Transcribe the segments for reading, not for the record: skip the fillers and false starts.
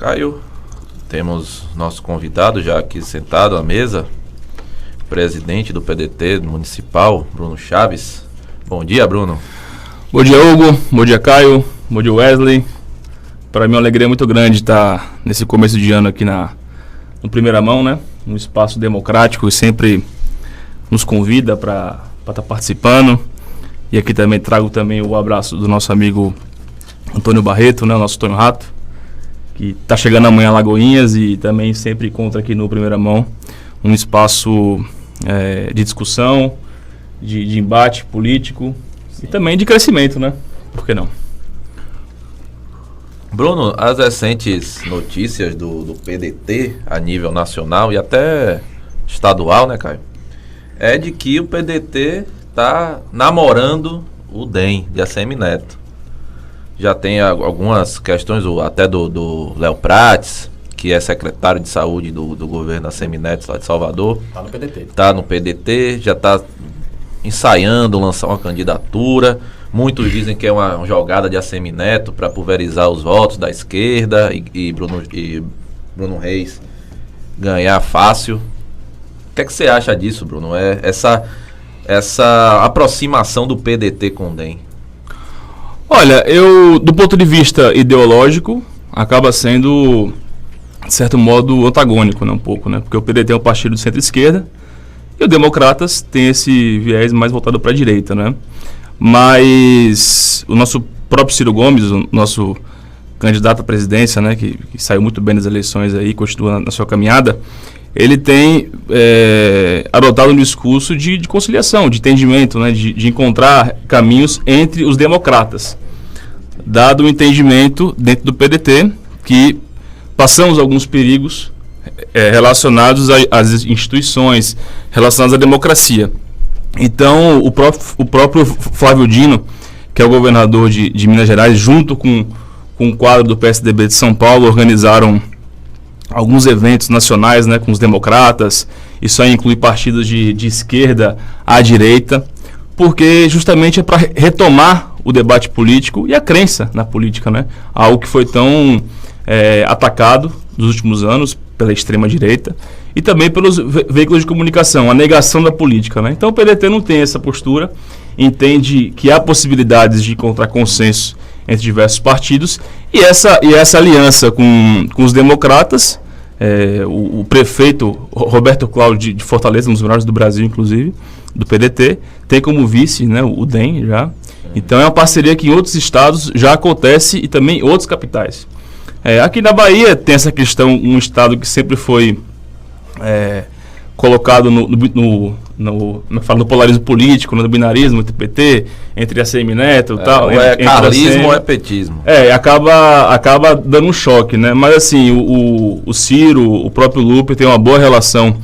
Caio, temos nosso convidado já aqui sentado à mesa, presidente do PDT municipal, Bruno Chaves. Bom dia, Bruno. Bom dia, Hugo. Bom dia, Caio. Bom dia, Wesley. Para mim é uma alegria muito grande estar nesse começo de ano aqui no Primeira Mão, né? Um espaço democrático que sempre nos convida para estar participando. E aqui também trago também o abraço do nosso amigo Antônio Barreto, né? O nosso Tonho Rato, que está chegando amanhã a Lagoinhas e também sempre encontra aqui no Primeira Mão um espaço de discussão, de embate político. Sim. E também de crescimento, né? Por que não? Bruno, as recentes notícias do PDT a nível nacional e até estadual, né, Caio? É de que o PDT está namorando o DEM de ACM Neto. Já tem algumas questões, até do Léo Prates, que é secretário de saúde do governo ACM Neto lá de Salvador. Está no PDT. Está no PDT, já está ensaiando lançar uma candidatura. Muitos dizem que é uma jogada de ACM Neto para pulverizar os votos da esquerda e Bruno Reis ganhar fácil. O que é que você acha disso, Bruno? Essa aproximação do PDT com o DEM? Olha, do ponto de vista ideológico, acaba sendo, de certo modo, antagônico, né, um pouco, né? Porque o PDT é um partido de centro-esquerda e o Democratas tem esse viés mais voltado para a direita, né? Mas o nosso próprio Ciro Gomes, o nosso candidato à presidência, né, que saiu muito bem nas eleições aí, continua na sua caminhada, ele tem adotado um discurso de conciliação, de entendimento, né, de encontrar caminhos entre os democratas, dado o entendimento dentro do PDT que passamos alguns perigos relacionados às instituições, relacionados à democracia. Então, o próprio Flávio Dino, que é o governador de Minas Gerais, junto com o quadro do PSDB de São Paulo, organizaram alguns eventos nacionais, né, com os democratas. Isso aí inclui partidos de esquerda à direita, porque justamente é para retomar o debate político e a crença na política, né? Algo que foi tão atacado nos últimos anos pela extrema-direita e também pelos veículos de comunicação, a negação da política, né? Então o PDT não tem essa postura, entende que há possibilidades de encontrar consenso entre diversos partidos e essa aliança com os democratas, o prefeito Roberto Cláudio de Fortaleza, um dos melhores do Brasil, inclusive, do PDT, tem como vice, né, o DEM já. Então é uma parceria que em outros estados já acontece e também em outras capitais. Aqui na Bahia tem essa questão, um estado que sempre foi colocado no polarismo político, no binarismo entre PT, entre ACM Neto e tal. Ou é carlismo ou é petismo. Acaba dando um choque, né? Mas assim, o Ciro, o próprio Lupe tem uma boa relação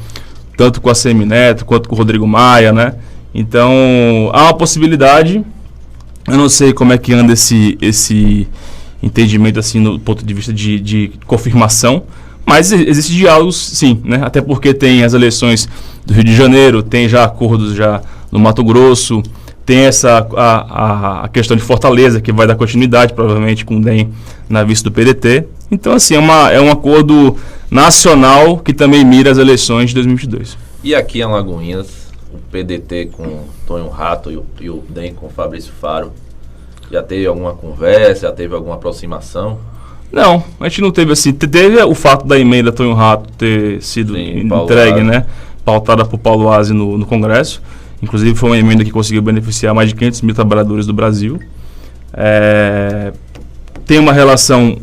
tanto com a ACM Neto quanto com o Rodrigo Maia, né? Então, há uma possibilidade. Eu não sei como é que anda esse entendimento assim no ponto de vista de confirmação, mas existe diálogos, sim, né? Até porque tem as eleições do Rio de Janeiro, tem já acordos já no Mato Grosso, tem a questão de Fortaleza, que vai dar continuidade, provavelmente, com o DEM na vice do PDT. Então, assim, é um acordo nacional que também mira as eleições de 2022. E aqui em Alagoinhas, o PDT com o Tonho Rato e o DEM com o Fabrício Faro, já teve alguma conversa, já teve alguma aproximação? Não, a gente não teve assim. Teve o fato da emenda Tonho Rato ter sido entregue, né? Pautada por Paulo Aze no Congresso. Inclusive foi uma emenda que conseguiu beneficiar mais de 500 mil trabalhadores do Brasil. Tem uma relação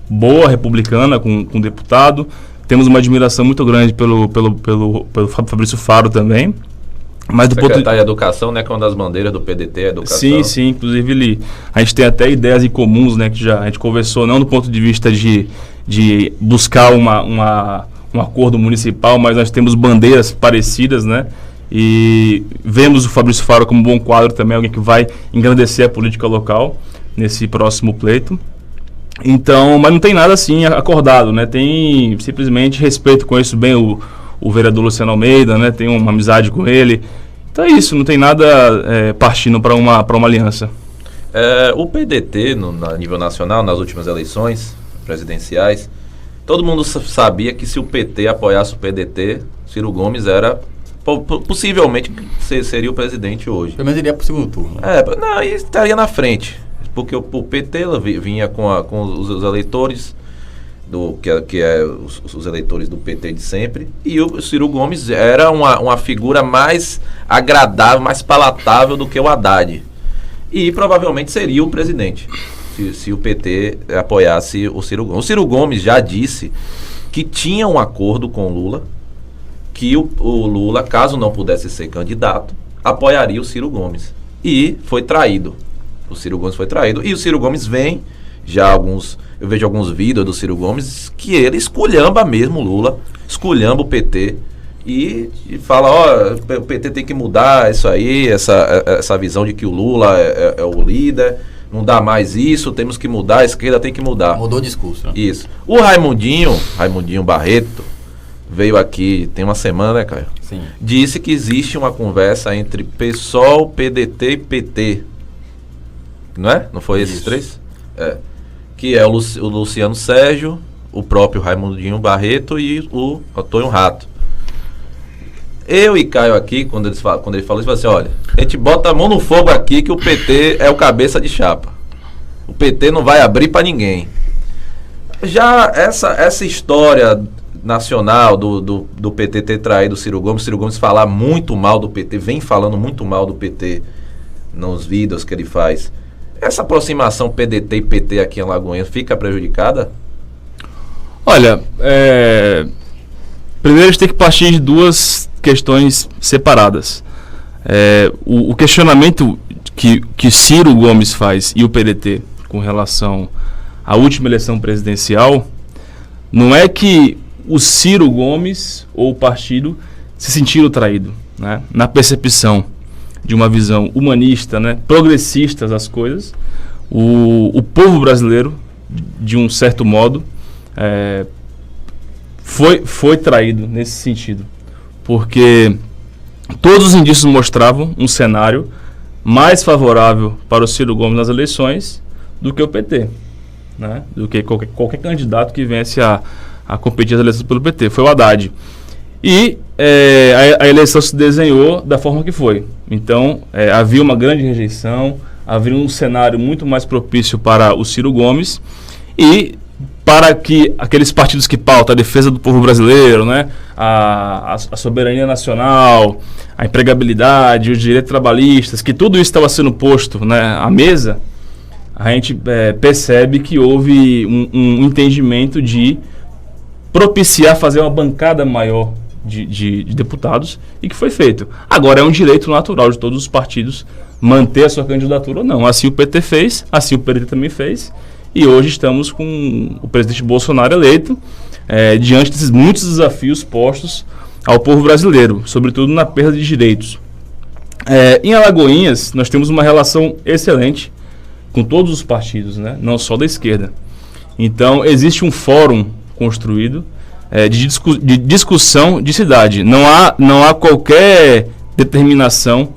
boa, republicana, com o deputado. Temos uma admiração muito grande pelo Fabrício Faro também. Mas do secretário de Educação, né, que é uma das bandeiras do PDT, a educação. Sim, inclusive a gente tem até ideias em comuns, né, que a gente conversou, não do ponto de vista de buscar um acordo municipal, mas nós temos bandeiras parecidas, né, e vemos o Fabrício Faro como um bom quadro também, alguém que vai engrandecer a política local nesse próximo pleito. Então, mas não tem nada assim acordado, né, tem simplesmente respeito, conheço bem o vereador Luciano Almeida, né? Tem uma amizade com ele. Então é isso, não tem nada partindo para uma aliança. O PDT, a nível nacional, nas últimas eleições presidenciais, todo mundo sabia que se o PT apoiasse o PDT, Ciro Gomes era possivelmente seria o presidente hoje. Pelo menos iria para o segundo turno. Não, e estaria na frente, porque o PT vinha com os eleitores os eleitores do PT de sempre, e o Ciro Gomes era uma figura mais agradável, mais palatável do que o Haddad, e provavelmente seria o presidente se o PT apoiasse o Ciro Gomes. O Ciro Gomes já disse que tinha um acordo com o Lula, que o Lula, caso não pudesse ser candidato, apoiaria o Ciro Gomes, e foi traído. O Ciro Gomes foi traído, e o Ciro Gomes vem eu vejo alguns vídeos do Ciro Gomes que ele esculhamba mesmo o Lula, esculhamba o PT e fala, o PT tem que mudar isso aí, essa visão de que o Lula é o líder, não dá mais isso, temos que mudar, a esquerda tem que mudar. Mudou o discurso, né? Isso. O Raimundinho Barreto, veio aqui, tem uma semana, né, Caio? Sim. Disse que existe uma conversa entre PSOL, PDT e PT. Não é? Não foi esses três? Que é o Luciano Sérgio, o próprio Raimundinho Barreto e o Antônio Rato. Eu e Caio aqui, quando ele falou isso, falou assim, olha, a gente bota a mão no fogo aqui que o PT é o cabeça de chapa. O PT não vai abrir para ninguém. Já essa história nacional do PT ter traído o Ciro Gomes falar muito mal do PT, vem falando muito mal do PT nos vídeos que ele faz. Essa aproximação PDT e PT aqui em Alagoinhas fica prejudicada? Olha, primeiro a gente tem que partir de duas questões separadas. O questionamento que Ciro Gomes faz e o PDT com relação à última eleição presidencial não é que o Ciro Gomes ou o partido se sentiram traído, né? Na percepção de uma visão humanista, né, progressista das coisas, o povo brasileiro, de um certo modo, foi traído nesse sentido, porque todos os indícios mostravam um cenário mais favorável para o Ciro Gomes nas eleições do que o PT, né, do que qualquer candidato que viesse a competir as eleições pelo PT. Foi o Haddad. E a eleição se desenhou da forma que foi. Então, havia uma grande rejeição, havia um cenário muito mais propício para o Ciro Gomes e para que aqueles partidos que pautam a defesa do povo brasileiro, né, a soberania nacional, a empregabilidade, os direitos trabalhistas, que tudo isso estava sendo posto, né, à mesa, a gente percebe que houve um entendimento de propiciar fazer uma bancada maior de deputados, e que foi feito. Agora é um direito natural de todos os partidos manter a sua candidatura ou não. Assim o PT fez, assim o PDT também fez, e hoje estamos com o presidente Bolsonaro eleito, diante desses muitos desafios postos ao povo brasileiro, sobretudo na perda de direitos. Em Alagoinhas, nós temos uma relação excelente com todos os partidos, né? Não só da esquerda. Então, existe um fórum construído de discussão de cidade. Não há qualquer determinação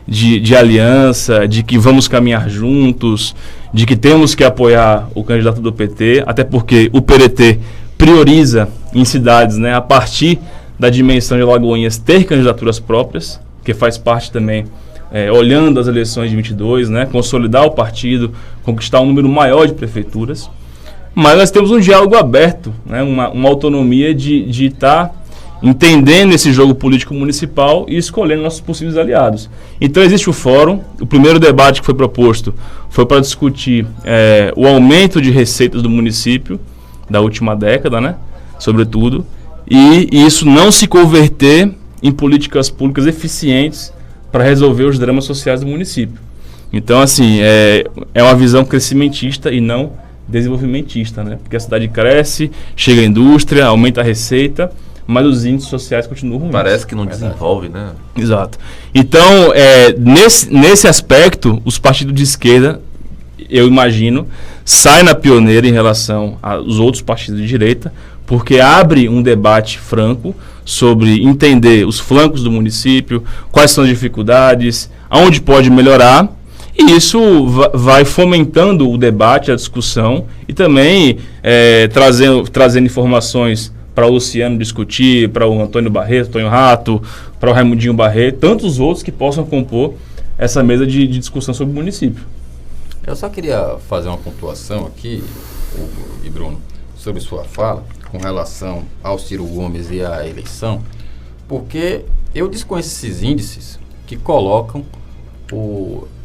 de aliança, de que vamos caminhar juntos, de que temos que apoiar o candidato do PT, até porque o PDT prioriza em cidades, né, a partir da dimensão de Alagoinhas ter candidaturas próprias, que faz parte também, olhando as eleições de 22, né, consolidar o partido, conquistar um número maior de prefeituras. Mas nós temos um diálogo aberto, né, uma autonomia de estar entendendo esse jogo político municipal e escolhendo nossos possíveis aliados. Então existe o fórum. O primeiro debate que foi proposto foi para discutir o aumento de receitas do município da última década, né, sobretudo, e isso não se converter em políticas públicas eficientes para resolver os dramas sociais do município. Então, assim, é uma visão crescimentista e não desenvolvimentista, né? Porque a cidade cresce, chega a indústria, aumenta a receita, mas os índices sociais continuam ruins. Parece que não desenvolve, né? Exato. Então, nesse aspecto, os partidos de esquerda, eu imagino, saem na pioneira em relação aos outros partidos de direita, porque abre um debate franco sobre entender os flancos do município, quais são as dificuldades, aonde pode melhorar, E isso vai fomentando o debate, a discussão e também trazendo informações para o Luciano discutir, para o Antônio Barreto, Antônio Rato, para o Raimundinho Barreto, tantos outros que possam compor essa mesa de discussão sobre o município. Eu só queria fazer uma pontuação aqui, Hugo e Bruno, sobre sua fala com relação ao Ciro Gomes e à eleição, porque eu desconheço esses índices que colocam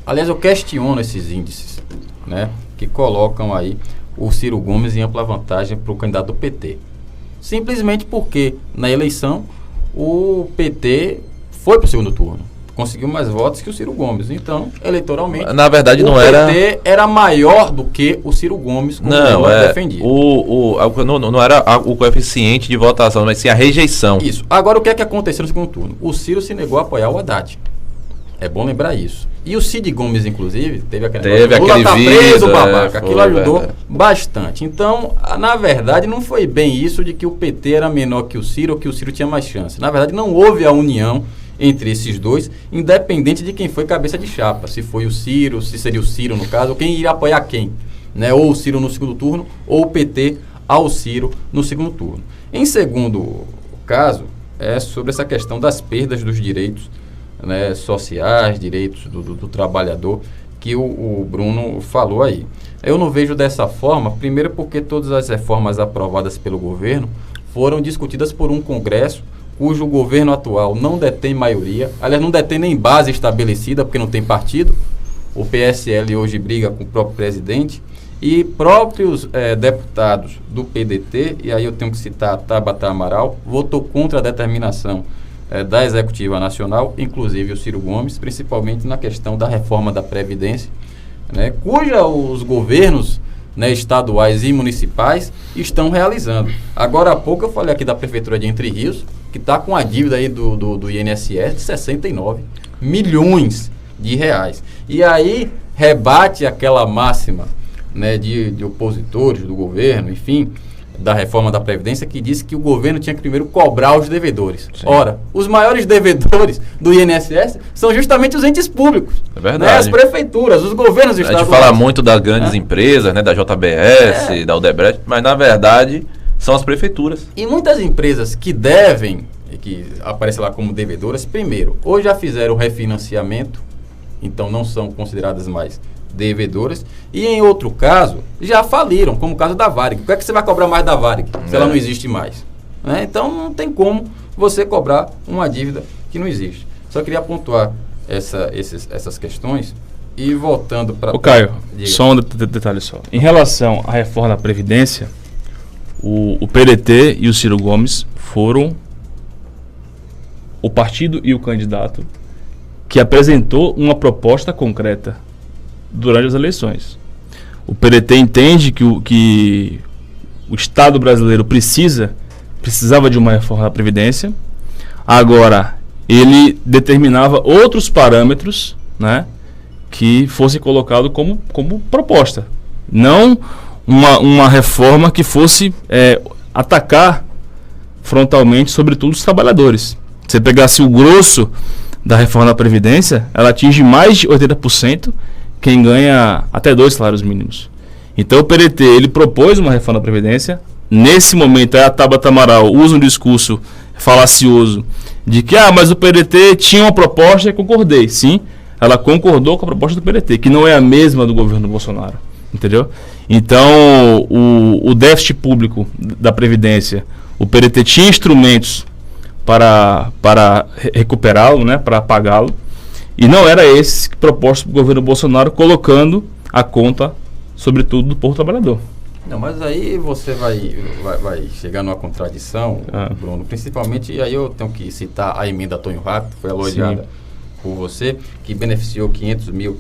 aliás, eu questiono esses índices, né, que colocam aí o Ciro Gomes em ampla vantagem para o candidato do PT. Simplesmente porque, na eleição, o PT foi para o segundo turno. Conseguiu mais votos que o Ciro Gomes. Então, eleitoralmente, na verdade, o PT era maior do que o Ciro Gomes, como defendia. Não era o coeficiente de votação, mas sim a rejeição. Isso. Agora, o que é que aconteceu no segundo turno? O Ciro se negou a apoiar o Haddad. É bom lembrar isso. E o Cid Gomes, inclusive, teve aquele Lula tá preso, babaca. Aquilo ajudou bastante. Então, na verdade, não foi bem isso de que o PT era menor que o Ciro ou que o Ciro tinha mais chance. Na verdade, não houve a união entre esses dois, independente de quem foi cabeça de chapa. Se foi o Ciro, se seria o Ciro no caso, ou quem iria apoiar quem. Né? Ou o Ciro no segundo turno, ou o PT ao Ciro no segundo turno. Em segundo caso, é sobre essa questão das perdas dos direitos, né, sociais, direitos do trabalhador, que o Bruno falou aí. Eu não vejo dessa forma, primeiro porque todas as reformas aprovadas pelo governo foram discutidas por um Congresso cujo governo atual não detém maioria, aliás, não detém nem base estabelecida, porque não tem partido. O PSL hoje briga com o próprio presidente e próprios deputados do PDT, e aí eu tenho que citar a Tabata Amaral, votou contra a determinação da Executiva Nacional, inclusive o Ciro Gomes, principalmente na questão da reforma da Previdência, né, cuja os governos, né, estaduais e municipais estão realizando. Agora há pouco eu falei aqui da Prefeitura de Entre Rios, que está com a dívida aí do INSS de 69 milhões de reais. E aí rebate aquela máxima, né, de opositores do governo, enfim, da reforma da Previdência, que disse que o governo tinha que primeiro cobrar os devedores. Sim. Ora, os maiores devedores do INSS são justamente os entes públicos. É verdade. Né? As prefeituras, os governos estaduais. A gente fala muito das grandes empresas, né, da JBS, da Odebrecht, mas na verdade são as prefeituras. E muitas empresas que devem, que aparecem lá como devedoras, primeiro, ou já fizeram refinanciamento, então não são consideradas mais devedoras, e em outro caso, já faliram, como o caso da Varig. O que é que você vai cobrar mais da Varig, se ela não existe mais? Né? Então não tem como você cobrar uma dívida que não existe. Só queria pontuar essas questões e voltando para... Ô Caio, só um detalhe só. Em relação à reforma da Previdência, o PDT e o Ciro Gomes foram o partido e o candidato que apresentou uma proposta concreta durante as eleições. O PDT entende que o Estado brasileiro precisava de uma reforma da Previdência. Agora, ele determinava outros parâmetros, né, que fossem colocados como proposta. Não uma reforma que fosse atacar frontalmente, sobretudo, os trabalhadores. Se você pegasse o grosso da reforma da Previdência, ela atinge mais de 80% quem ganha até 2 salários mínimos. Então o PDT, ele propôs uma reforma da Previdência. Nesse momento, a Tabata Amaral usa um discurso falacioso de que, mas o PDT tinha uma proposta e concordei. Sim, ela concordou com a proposta do PDT, que não é a mesma do governo Bolsonaro. Entendeu? Então, o déficit público da Previdência, o PDT tinha instrumentos para recuperá-lo, né, para pagá-lo. E não era esse proposto pelo governo Bolsonaro, colocando a conta, sobretudo, do povo trabalhador. Não, mas aí você vai chegar numa contradição, Bruno, principalmente, e aí eu tenho que citar a emenda Antônio Rato, que foi elogiada por você, que beneficiou 500 mil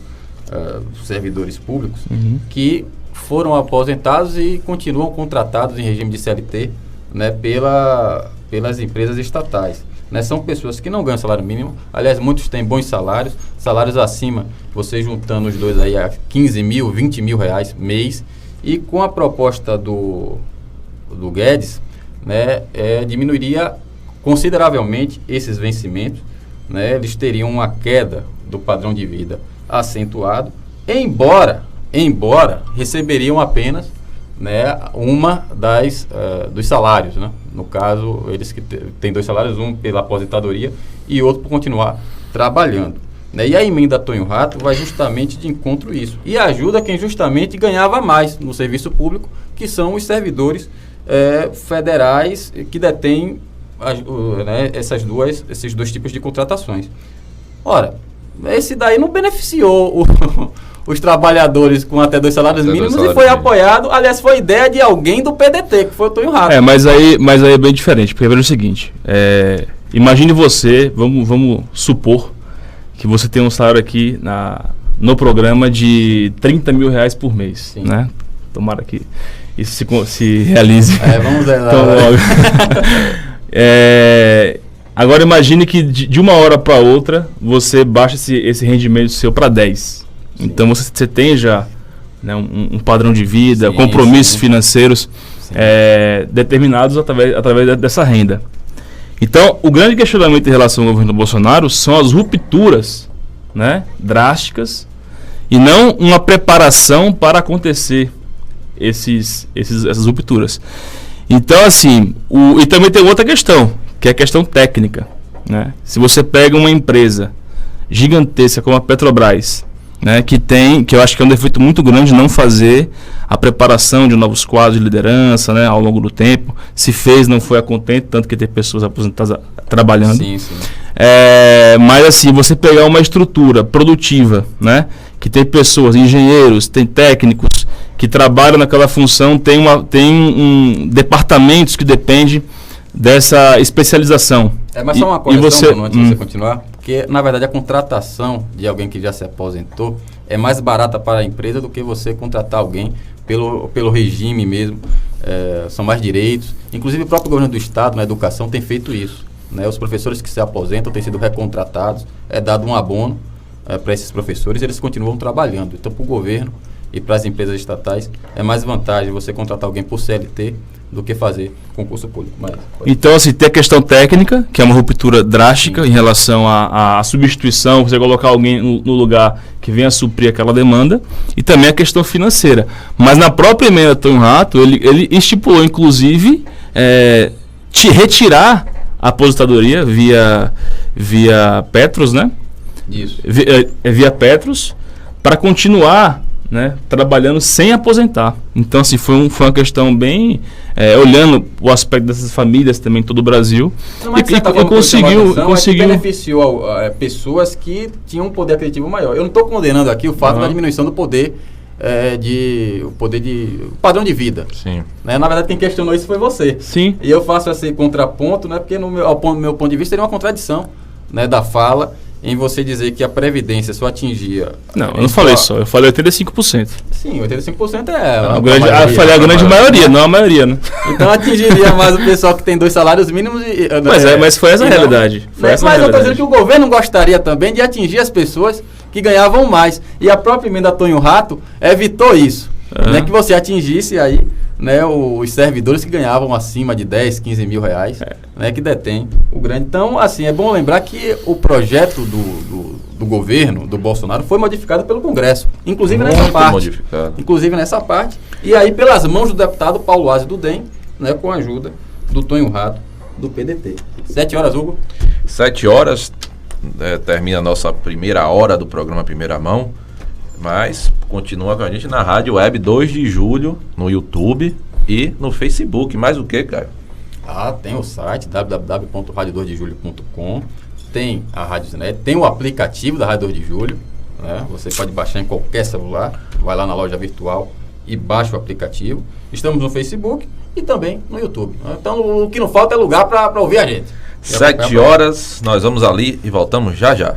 servidores públicos, que foram aposentados e continuam contratados em regime de CLT, né, pelas empresas estatais. Né, são pessoas que não ganham salário mínimo, aliás, muitos têm bons salários acima, você juntando os dois aí a 15 mil, 20 mil reais mês, e com a proposta do Guedes, né, diminuiria consideravelmente esses vencimentos, né, eles teriam uma queda do padrão de vida acentuado, embora receberiam apenas, né, uma dos salários, né? No caso, eles que têm 2 salários, um pela aposentadoria e outro por continuar trabalhando. Né? E a emenda Tonho Rato vai justamente de encontro a isso. E ajuda quem justamente ganhava mais no serviço público, que são os servidores federais que detêm esses dois tipos de contratações. Ora, esse daí não beneficiou os trabalhadores com até 2 salários mínimos e foi apoiado, aliás, foi ideia de alguém do PDT, que foi o Tonho Rato. Mas aí é bem diferente, porque é o seguinte, imagine você, vamos supor que você tem um salário aqui no programa de R$30 mil por mês, né? Tomara que isso se realize. Vamos ver lá. Então, agora imagine que de uma hora para outra você baixa esse rendimento seu para 10. Sim. Então você tem já, né, um padrão de vida, compromissos financeiros determinados através dessa renda. Então, o grande questionamento em relação ao governo Bolsonaro são as rupturas, né, drásticas, e não uma preparação para acontecer essas rupturas. Então, assim, e também tem outra questão, que é a questão técnica, né? Se você pega uma empresa gigantesca como a Petrobras, né, que eu acho que é um defeito muito grande não fazer a preparação de novos quadros de liderança, né, ao longo do tempo. Se fez, não foi a contento, tanto que tem pessoas aposentadas trabalhando. Sim. Mas assim, você pegar uma estrutura produtiva, né, que tem pessoas, engenheiros, tem técnicos que trabalham naquela função, tem departamentos que dependem dessa especialização. Mas só uma correção, antes de você continuar, porque na verdade a contratação de alguém que já se aposentou é mais barata para a empresa do que você contratar alguém pelo regime mesmo, são mais direitos. Inclusive o próprio governo do estado, na educação, tem feito isso, né? Os professores que se aposentam têm sido recontratados, é dado um abono para esses professores, eles continuam trabalhando. Então, para o governo e para as empresas estatais, é mais vantagem você contratar alguém por CLT do que fazer concurso público. Então, assim, tem a questão técnica, que é uma ruptura drástica em relação à substituição, você colocar alguém no lugar que venha a suprir aquela demanda, e também a questão financeira. Mas na própria emenda Tonho Rato, ele estipulou, inclusive, retirar a aposentadoria via Petros, né? Isso. Via Petros, para continuar, né, trabalhando sem aposentar. Então, assim, foi uma questão bem... olhando o aspecto dessas famílias também em todo o Brasil. E conseguiu beneficiou pessoas que tinham um poder aquisitivo maior. Eu não estou condenando aqui o fato da diminuição do poder padrão de vida. Sim. Né? Na verdade, quem questionou isso foi você. Sim. E eu faço esse contraponto, né, porque no meu ponto de vista seria uma contradição, né, da fala em você dizer que a Previdência só atingia... Não, eu não falei só, eu falei 85%. Sim, 85% eu falei a grande maioria, não a maioria, né? Então atingiria mais o pessoal que tem 2 salários mínimos... Mas foi essa a realidade. Mas eu estou dizendo que o governo gostaria também de atingir as pessoas que ganhavam mais. E a própria emenda Tonho Rato evitou isso. Né, que você atingisse aí, né, os servidores que ganhavam acima de 10, 15 mil reais, né, que detém o grande. Então, assim, é bom lembrar que o projeto do governo, do Bolsonaro, foi modificado pelo Congresso, inclusive nessa parte. E aí, pelas mãos do deputado Paulo Aze do DEM, né, com a ajuda do Tonho Rato, do PDT. 7 horas, Hugo? 7 horas, termina a nossa primeira hora do programa Primeira Mão. Mas continua com a gente na Rádio Web 2 de Julho, no YouTube e no Facebook. Mais o que, Caio? Tem o site www.radio2dejulho.com, tem a Rádio.net, tem o aplicativo da Rádio 2 de Julho, né? Você pode baixar em qualquer celular, vai lá na loja virtual e baixa o aplicativo. Estamos no Facebook e também no YouTube. Então o que não falta é lugar para ouvir a gente. 7 horas, nós vamos ali e voltamos já já.